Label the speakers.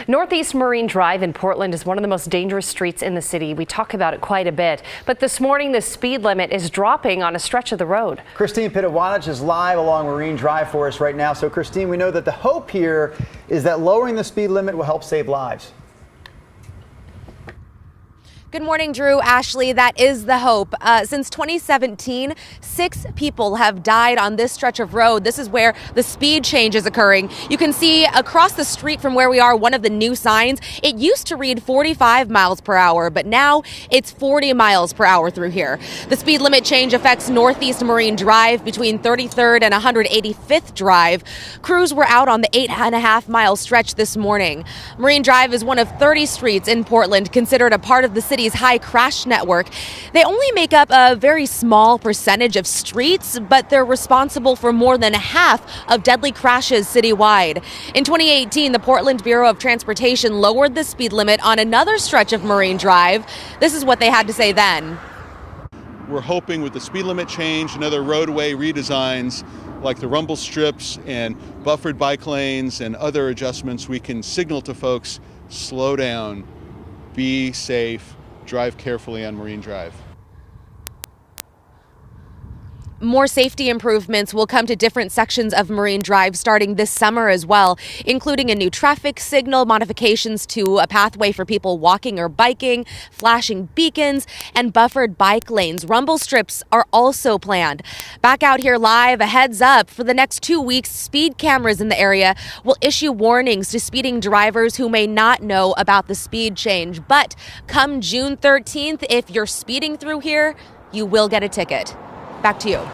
Speaker 1: Northeast Marine Drive in Portland is one of the most dangerous streets in the city. We talk about it quite a bit. But this morning, the speed limit is dropping on a stretch of the road.
Speaker 2: Christine Pitawanich is live along Marine Drive for us right now. So, Christine, we know that the hope here is that lowering the speed limit will help save lives.
Speaker 3: Good morning, Drew. Ashley, that is the hope. Since 2017, 6 people have died on this stretch of road. This is where the speed change is occurring. You can see across the street from where we are one of the new signs. It used to read 45 miles per hour, but now it's 40 miles per hour through here. The speed limit change affects Northeast Marine Drive between 33rd and 185th Drive. Crews were out on the 8.5-mile stretch this morning. Marine Drive is one of 30 streets in Portland considered a part of the city's high crash network. They only make up a very small percentage of streets, but they're responsible for more than half of deadly crashes citywide. In 2018, the Portland Bureau of Transportation lowered the speed limit on another stretch of Marine Drive. This is what they had to say then.
Speaker 4: We're hoping with the speed limit change and other roadway redesigns like the rumble strips and buffered bike lanes and other adjustments, we can signal to folks, slow down, be safe, drive carefully on Marine Drive.
Speaker 3: More safety improvements will come to different sections of Marine Drive starting this summer as well, including a new traffic signal, modifications to a pathway for people walking or biking, flashing beacons, and buffered bike lanes. Rumble strips are also planned. Back out here live, a heads up, for the next 2 weeks, speed cameras in the area will issue warnings to speeding drivers who may not know about the speed change. But come June 13th, if you're speeding through here, you will get a ticket. Back to you.